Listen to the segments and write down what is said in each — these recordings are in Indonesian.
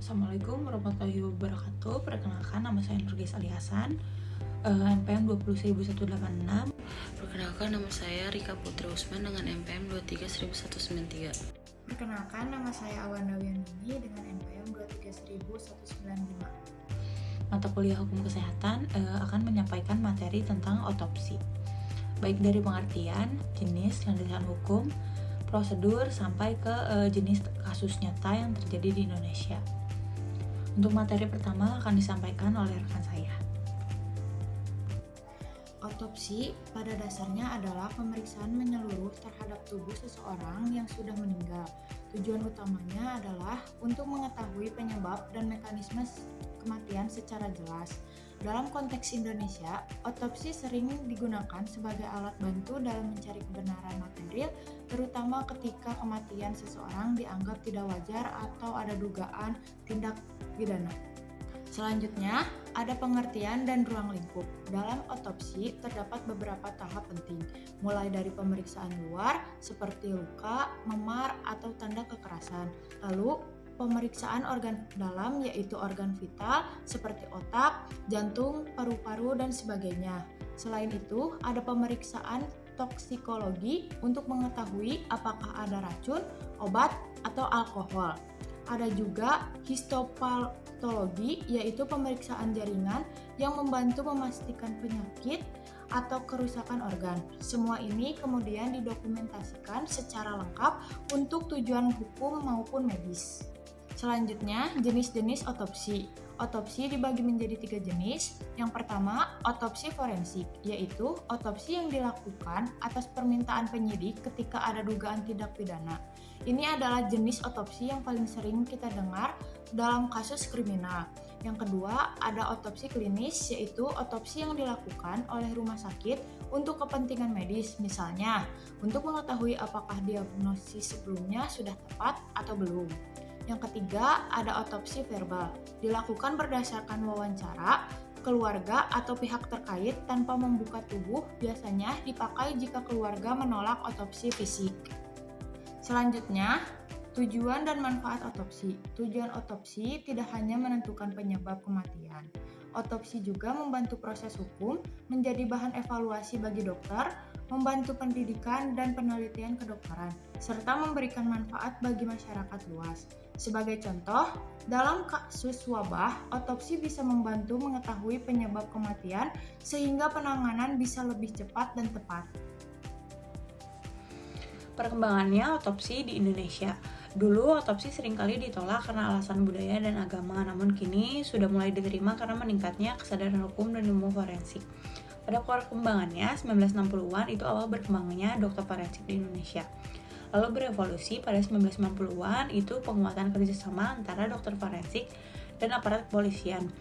Assalamualaikum warahmatullahi wabarakatuh. Perkenalkan, nama saya Nurgis Ali Hasan, NPM 20186. Perkenalkan, nama saya Rika Putri Usman dengan NPM 2319193. Perkenalkan, nama saya Awanda Wiandini dengan NPM 23195. Mata kuliah Hukum Kesehatan akan menyampaikan materi tentang otopsi, baik dari pengertian, jenis, landasan hukum, prosedur, sampai ke jenis kasus nyata yang terjadi di Indonesia. Untuk materi pertama akan disampaikan oleh rekan saya. Otopsi pada dasarnya adalah pemeriksaan menyeluruh terhadap tubuh seseorang yang sudah meninggal. Tujuan utamanya adalah untuk mengetahui penyebab dan mekanisme kematian secara jelas. Dalam konteks Indonesia, otopsi sering digunakan sebagai alat bantu dalam mencari kebenaran material, terutama ketika kematian seseorang dianggap tidak wajar atau ada dugaan tindak pidana. Selanjutnya, ada pengertian dan ruang lingkup. Dalam otopsi terdapat beberapa tahap penting, mulai dari pemeriksaan luar seperti luka, memar, atau tanda kekerasan. Lalu, pemeriksaan organ dalam yaitu organ vital seperti otak, jantung, paru-paru, dan sebagainya. Selain itu, ada pemeriksaan toksikologi untuk mengetahui apakah ada racun, obat, atau alkohol. Ada juga histopatologi, yaitu pemeriksaan jaringan yang membantu memastikan penyakit atau kerusakan organ. Semua ini kemudian didokumentasikan secara lengkap untuk tujuan hukum maupun medis. Selanjutnya, jenis-jenis otopsi. Otopsi dibagi menjadi 3 jenis. Yang pertama, otopsi forensik, yaitu otopsi yang dilakukan atas permintaan penyidik ketika ada dugaan tindak pidana. Ini adalah jenis otopsi yang paling sering kita dengar dalam kasus kriminal. Yang kedua, ada otopsi klinis, yaitu otopsi yang dilakukan oleh rumah sakit untuk kepentingan medis, misalnya untuk mengetahui apakah diagnosis sebelumnya sudah tepat atau belum. Yang ketiga, ada otopsi verbal, dilakukan berdasarkan wawancara, keluarga atau pihak terkait tanpa membuka tubuh, biasanya dipakai jika keluarga menolak otopsi fisik. Selanjutnya, tujuan dan manfaat otopsi. Tujuan otopsi tidak hanya menentukan penyebab kematian. Otopsi juga membantu proses hukum, menjadi bahan evaluasi bagi dokter, membantu pendidikan dan penelitian kedokteran, serta memberikan manfaat bagi masyarakat luas. Sebagai contoh, dalam kasus wabah, otopsi bisa membantu mengetahui penyebab kematian sehingga penanganan bisa lebih cepat dan tepat. Perkembangannya otopsi di Indonesia. Dulu otopsi seringkali ditolak karena alasan budaya dan agama, namun kini sudah mulai diterima karena meningkatnya kesadaran hukum dan ilmu forensik. Pada perkembangannya, 1960-an itu awal berkembangnya dokter forensik di Indonesia. Lalu berevolusi pada 1990-an itu penguatan kerjasama antara dokter forensik dan aparat kepolisian.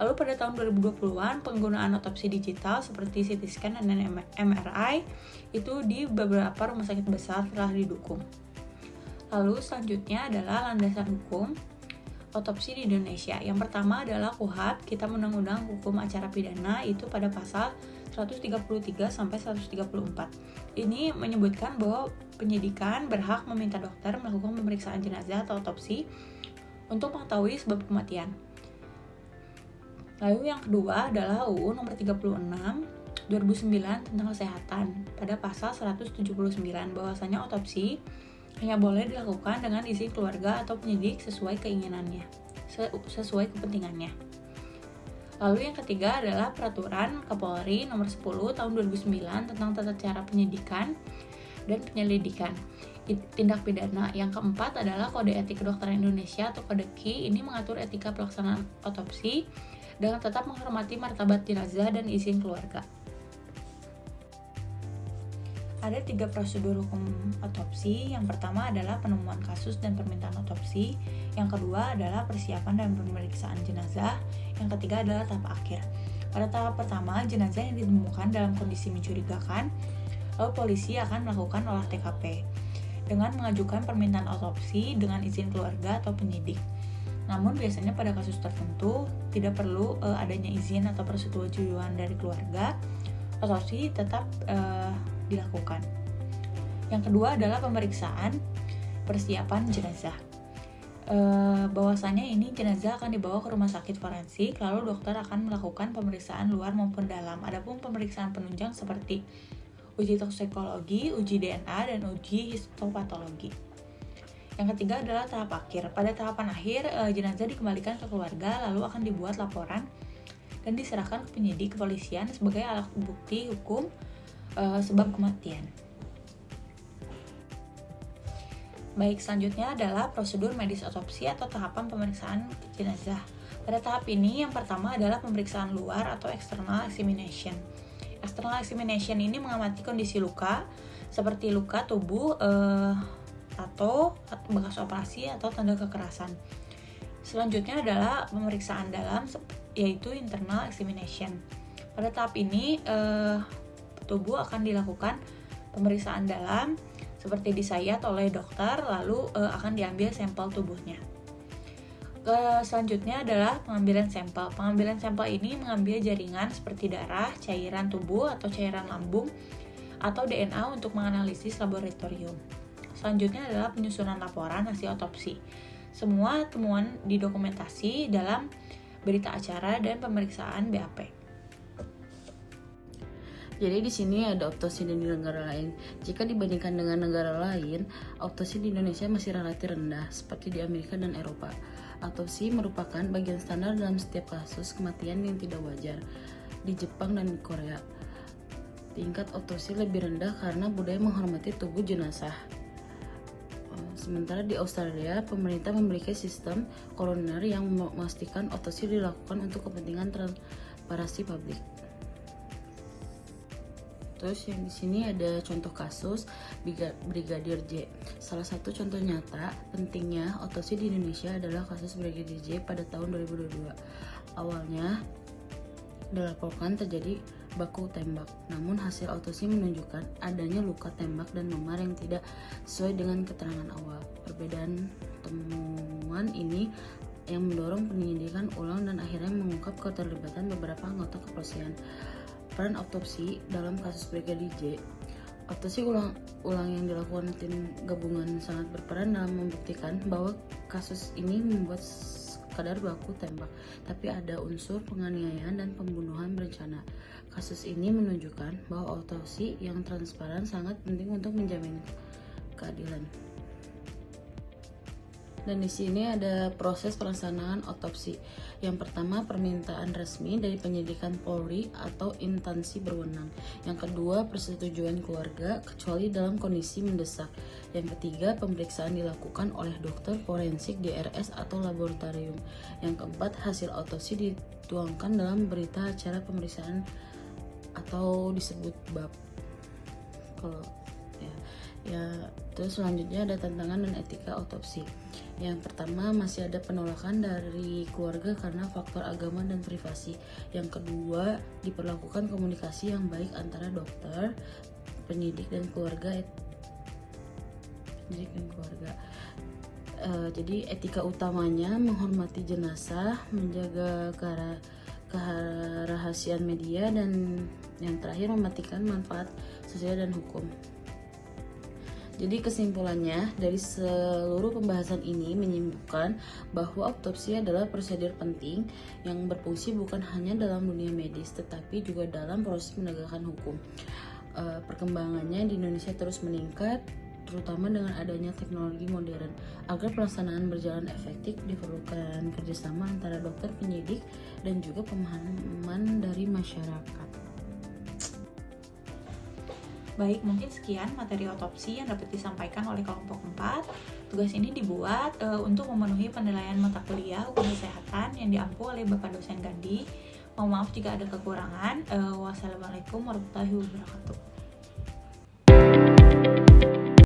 Lalu pada tahun 2020-an penggunaan otopsi digital seperti CT scan dan MRI itu di beberapa rumah sakit besar telah didukung. Lalu selanjutnya adalah landasan hukum otopsi di Indonesia. Yang pertama adalah KUHP, Kitab Undang-Undang Hukum Acara Pidana, itu pada pasal 133 sampai 134. Ini menyebutkan bahwa penyidikan berhak meminta dokter melakukan pemeriksaan jenazah atau otopsi untuk mengetahui sebab kematian. Lalu yang kedua adalah UU nomor 36 2009 tentang kesehatan pada pasal 179 bahwasanya otopsi hanya boleh dilakukan dengan izin keluarga atau penyidik sesuai keinginannya, sesuai kepentingannya. Lalu yang ketiga adalah Peraturan Kapolri nomor 10 tahun 2009 tentang tata cara penyidikan dan penyelidikan tindak pidana. Yang keempat adalah Kode Etik Kedokteran Indonesia atau Kode KI. Ini mengatur etika pelaksanaan otopsi dengan tetap menghormati martabat jenazah dan izin keluarga. Ada 3 prosedur hukum otopsi. Yang pertama adalah penemuan kasus dan permintaan otopsi. Yang kedua adalah persiapan dan pemeriksaan jenazah. Yang ketiga adalah tahap akhir. Pada tahap pertama, jenazah yang ditemukan dalam kondisi mencurigakan, lalu polisi akan melakukan olah TKP dengan mengajukan permintaan otopsi dengan izin keluarga atau penyidik. Namun biasanya pada kasus tertentu tidak perlu adanya izin atau persetujuan dari keluarga, otopsi tetap dilakukan. Yang kedua adalah pemeriksaan persiapan jenazah. Bahwasannya ini jenazah akan dibawa ke rumah sakit forensik, lalu dokter akan melakukan pemeriksaan luar maupun dalam. Adapun pemeriksaan penunjang seperti uji toksikologi, uji DNA, dan uji histopatologi. Yang ketiga adalah tahap akhir. Pada tahapan akhir, jenazah dikembalikan ke keluarga, lalu akan dibuat laporan dan diserahkan ke penyidik kepolisian sebagai alat bukti hukum sebab kematian. Baik, selanjutnya adalah prosedur medis otopsi atau tahapan pemeriksaan jenazah. Pada tahap ini, yang pertama adalah pemeriksaan luar atau external examination. External examination ini mengamati kondisi luka, seperti luka tubuh, atau bekas operasi atau tanda kekerasan. Selanjutnya adalah pemeriksaan dalam, yaitu internal examination. Pada tahap ini tubuh akan dilakukan pemeriksaan dalam seperti disayat oleh dokter, lalu akan diambil sampel tubuhnya. Selanjutnya adalah pengambilan sampel. Pengambilan sampel ini mengambil jaringan seperti darah, cairan tubuh atau cairan lambung, atau DNA untuk menganalisis laboratorium. Selanjutnya adalah penyusunan laporan hasil otopsi. Semua temuan didokumentasi dalam berita acara dan pemeriksaan BAP. Jadi di sini ada otopsi di negara lain. Jika dibandingkan dengan negara lain, otopsi di Indonesia masih relatif rendah, seperti di Amerika dan Eropa. Otopsi merupakan bagian standar dalam setiap kasus kematian yang tidak wajar. Di Jepang dan Korea, tingkat otopsi lebih rendah karena budaya menghormati tubuh jenazah. Sementara di Australia, pemerintah memiliki sistem koroner yang memastikan otopsi dilakukan untuk kepentingan transparansi publik. Terus yang di sini ada contoh kasus Brigadir J. Salah satu contoh nyata pentingnya otopsi di Indonesia adalah kasus Brigadir J pada tahun 2022. Awalnya dilaporkan terjadi baku tembak, namun hasil otopsi menunjukkan adanya luka tembak dan memar yang tidak sesuai dengan keterangan awal. Perbedaan temuan ini yang mendorong penyelidikan ulang dan akhirnya mengungkap keterlibatan beberapa anggota kepolisian. Peran otopsi dalam kasus Brigadir J. Otopsi ulang yang dilakukan tim gabungan sangat berperan dalam membuktikan bahwa kasus ini membuat sekadar baku tembak, tapi ada unsur penganiayaan dan pembunuhan berencana. Kasus ini menunjukkan bahwa otopsi yang transparan sangat penting untuk menjamin keadilan. Dan di sini ada proses pelaksanaan otopsi. Yang pertama, permintaan resmi dari penyidikan Polri atau instansi berwenang. Yang kedua, persetujuan keluarga kecuali dalam kondisi mendesak. Yang ketiga, pemeriksaan dilakukan oleh dokter forensik di RS atau laboratorium. Yang keempat, hasil otopsi dituangkan dalam berita acara pemeriksaan atau disebut bab. Kalau terus selanjutnya ada tantangan dan etika otopsi. Yang pertama, masih ada penolakan dari keluarga karena faktor agama dan privasi. Yang kedua, diperlakukan komunikasi yang baik antara dokter, penyidik dan keluarga. Jadi etika utamanya menghormati jenazah, menjaga kerahasiaan media, dan yang terakhir mematikan manfaat sosial dan hukum. Jadi kesimpulannya dari seluruh pembahasan ini menyimpulkan bahwa otopsi adalah prosedur penting yang berfungsi bukan hanya dalam dunia medis tetapi juga dalam proses penegakan hukum. Perkembangannya di Indonesia terus meningkat, terutama dengan adanya teknologi modern. Agar pelaksanaan berjalan efektif diperlukan kerjasama antara dokter, penyidik, dan juga pemahaman dari masyarakat. Baik, mungkin sekian materi otopsi yang dapat disampaikan oleh kelompok 4. Tugas ini dibuat untuk memenuhi penilaian mata kuliah hukum kesehatan yang diampu oleh Bapak dosen Gandhi. Mohon maaf jika ada kekurangan. Wassalamualaikum warahmatullahi wabarakatuh.